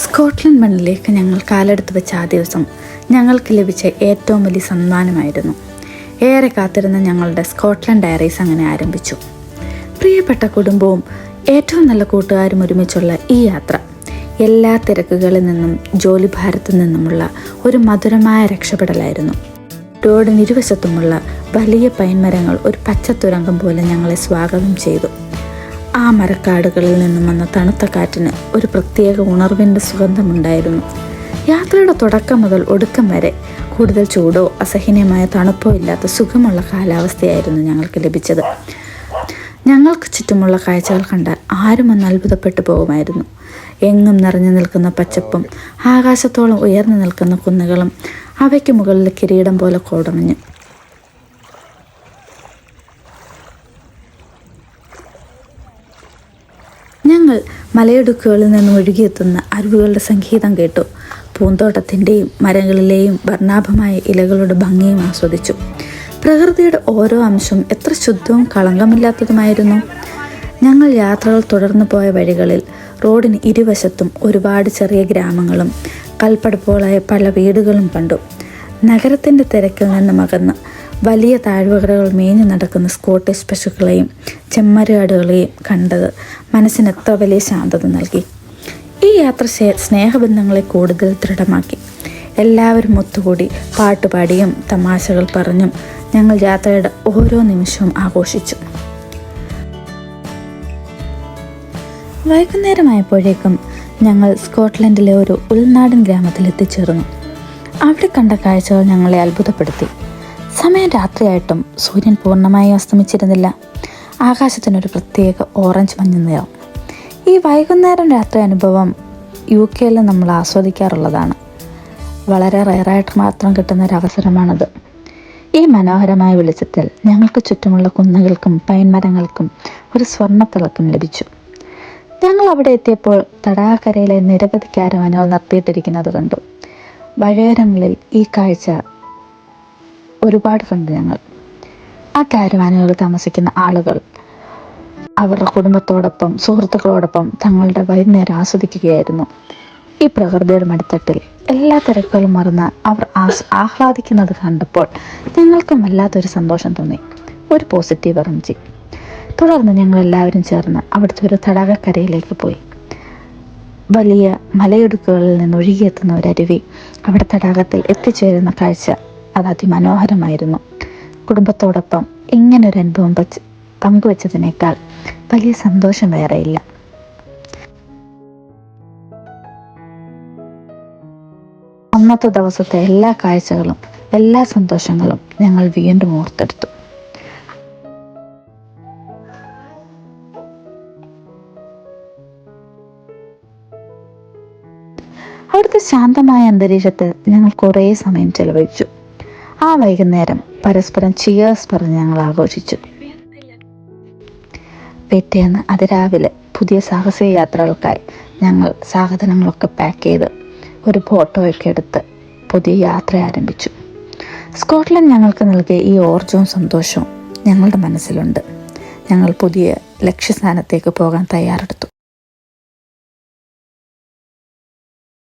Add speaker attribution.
Speaker 1: Scotland മണ്ണിലേക്ക് ഞങ്ങൾ കാലെടുത്ത് വെച്ച ആ ദിവസം ഞങ്ങൾക്ക് ലഭിച്ച ഏറ്റവും വലിയ സമ്മാനമായിരുന്നു. ഏറെ കാത്തിരുന്ന ഞങ്ങളുടെ സ്കോട്ട്ലൻഡ് ഡയറീസ് അങ്ങനെ ആരംഭിച്ചു. പ്രിയപ്പെട്ട കുടുംബവും ഏറ്റവും നല്ല കൂട്ടുകാരും ഒരുമിച്ചുള്ള ഈ യാത്ര എല്ലാ തിരക്കുകളിൽ നിന്നും ജോലിഭാരത്തു നിന്നുമുള്ള ഒരു മധുരമായ രക്ഷപ്പെടലായിരുന്നു. റോഡിന് ഇരുവശത്തുമുള്ള വലിയ പൈൻമരങ്ങൾ ഒരു പച്ചത്തുരങ്കം പോലെ ഞങ്ങളെ സ്വാഗതം ചെയ്തു. ആ മരക്കാടുകളിൽ നിന്നും വന്ന തണുത്ത കാറ്റിന് ഒരു പ്രത്യേക ഉണർവിൻ്റെ സുഗന്ധമുണ്ടായിരുന്നു. യാത്രയുടെ തുടക്കം മുതൽ ഒടുക്കം വരെ കൂടുതൽ ചൂടോ അസഹനീയമായ തണുപ്പോ ഇല്ലാത്ത സുഖമുള്ള കാലാവസ്ഥയായിരുന്നു ഞങ്ങൾക്ക് ലഭിച്ചത്. ഞങ്ങൾക്ക് ചുറ്റുമുള്ള കാഴ്ചകൾ കണ്ടാൽ ആരും ഒന്ന് അത്ഭുതപ്പെട്ടു പോകുമായിരുന്നു. എങ്ങും നിറഞ്ഞു നിൽക്കുന്ന പച്ചപ്പും ആകാശത്തോളം ഉയർന്നു നിൽക്കുന്ന കുന്നുകളും അവയ്ക്ക് മുകളിൽ കിരീടം പോലെ കോടമഞ്ഞു. ഞങ്ങൾ മലയിടുക്കുകളിൽ നിന്ന് ഒഴുകിയെത്തുന്ന അരുവികളുടെ സംഗീതം കേട്ടു. പൂന്തോട്ടത്തിൻ്റെയും മരങ്ങളിലെയും വർണ്ണാഭമായ ഇലകളുടെ ഭംഗിയും ആസ്വദിച്ചു. പ്രകൃതിയുടെ ഓരോ അംശവും എത്ര ശുദ്ധവും കളങ്കമില്ലാത്തതുമായിരുന്നു. ഞങ്ങൾ യാത്രകൾ തുടർന്നു പോയ വഴികളിൽ റോഡിന് ഇരുവശത്തും ഒരുപാട് ചെറിയ ഗ്രാമങ്ങളും കൽപ്പടപ്പോളായ പല വീടുകളും കണ്ടു. നഗരത്തിൻ്റെ തിരക്കിൽ നിന്നും അകന്ന് വലിയ താഴ്വരകൾ മേഞ്ഞു നടക്കുന്ന സ്കോട്ടിഷ് പശുക്കളെയും ചെമ്മരിയാടുകളെയും കണ്ടത് മനസ്സിന് എത്ര വലിയ ശാന്തത നൽകി. ഈ യാത്ര സ്നേഹബന്ധങ്ങളെ കൂടുതൽ ദൃഢമാക്കി. എല്ലാവരും ഒത്തുകൂടി പാട്ടുപാടിയും തമാശകൾ പറഞ്ഞും ഞങ്ങൾ യാത്രയുടെ ഓരോ നിമിഷവും ആഘോഷിച്ചു. വൈകുന്നേരമായപ്പോഴേക്കും ഞങ്ങൾ സ്കോട്ട്ലൻഡിലെ ഒരു ഉൾനാടൻ ഗ്രാമത്തിൽ എത്തിച്ചേർന്നു. അവിടെ കണ്ട കാഴ്ചകൾ ഞങ്ങളെ അത്ഭുതപ്പെടുത്തി. സമയം രാത്രിയായിട്ടും സൂര്യൻ പൂർണ്ണമായി അസ്തമിച്ചിരുന്നില്ല. ആകാശത്തിനൊരു പ്രത്യേക ഓറഞ്ച് മഞ്ഞ നിറം. ഈ വൈകുന്നേരം രാത്രി അനുഭവം UK നമ്മൾ ആസ്വദിക്കാറുള്ളതാണ്. വളരെ റയറായിട്ട് മാത്രം കിട്ടുന്ന ഒരവസരമാണത്. ഈ മനോഹരമായ വെളിച്ചത്തിൽ ഞങ്ങൾക്ക് ചുറ്റുമുള്ള കുന്നുകൾക്കും പൈൻമരങ്ങൾക്കും ഒരു സ്വർണ്ണത്തിളക്കം ലഭിച്ചു. ഞങ്ങൾ അവിടെ എത്തിയപ്പോൾ തടാകക്കരയിലെ നിരവധി കാരവാനുകൾ നിർത്തിയിട്ടിരിക്കുന്നത് കണ്ടു. വഴിയോരങ്ങളിൽ ഈ കാഴ്ച ഒരുപാട് കണ്ടു ഞങ്ങൾ. ആ കാരവാനുകളിൽ താമസിക്കുന്ന ആളുകൾ അവരുടെ കുടുംബത്തോടൊപ്പം സുഹൃത്തുക്കളോടൊപ്പം തങ്ങളുടെ വൈകുന്നേരം ആസ്വദിക്കുകയായിരുന്നു. ഈ പ്രകൃതിയുടെ മടിത്തട്ടിൽ എല്ലാ തിരക്കുകളും മറന്ന് അവർ ആഹ്ലാദിക്കുന്നത് കണ്ടപ്പോൾ ഞങ്ങൾക്കും വല്ലാത്തൊരു സന്തോഷം തോന്നി, ഒരു പോസിറ്റീവ് എനർജി. തുടർന്ന് ഞങ്ങൾ എല്ലാവരും ചേർന്ന് അവിടുത്തെ ഒരു തടാകക്കരയിലേക്ക് പോയി. വലിയ മലയിടുക്കുകളിൽ നിന്ന് ഒഴുകിയെത്തുന്ന ഒരു അരുവി അവിടെ തടാകത്തിൽ എത്തിച്ചേരുന്ന കാഴ്ച അത് അതിമനോഹരമായിരുന്നു. കുടുംബത്തോടൊപ്പം ഇങ്ങനൊരു അനുഭവം പങ്കുവച്ചതിനേക്കാൾ വലിയ സന്തോഷം വേറെയില്ല. അന്നത്തെ ദിവസത്തെ എല്ലാ കാഴ്ചകളും എല്ലാ സന്തോഷങ്ങളും ഞങ്ങൾ വീണ്ടും ഓർത്തെടുത്തു. അവിടുത്തെ ശാന്തമായ അന്തരീക്ഷത്തിൽ ഞങ്ങൾ കുറേ സമയം ചെലവഴിച്ചു. ആ വൈകുന്നേരം പരസ്പരം ചിയേഴ്സ് പറഞ്ഞ് ഞങ്ങൾ ആഘോഷിച്ചു. പിറ്റേന്ന് അതിരാവിലെ പുതിയ സാഹസിക യാത്രകൾക്കായി ഞങ്ങൾ സാധനങ്ങളൊക്കെ പാക്ക് ചെയ്ത് ഒരു ഫോട്ടോയൊക്കെ എടുത്ത് പുതിയ യാത്ര ആരംഭിച്ചു. സ്കോട്ട്ലൻഡ് ഞങ്ങൾക്ക് നൽകിയ ഈ ഊർജവും സന്തോഷവും ഞങ്ങളുടെ മനസ്സിലുണ്ട്. ഞങ്ങൾ പുതിയ ലക്ഷ്യസ്ഥാനത്തേക്ക് പോകാൻ തയ്യാറെടുത്തു.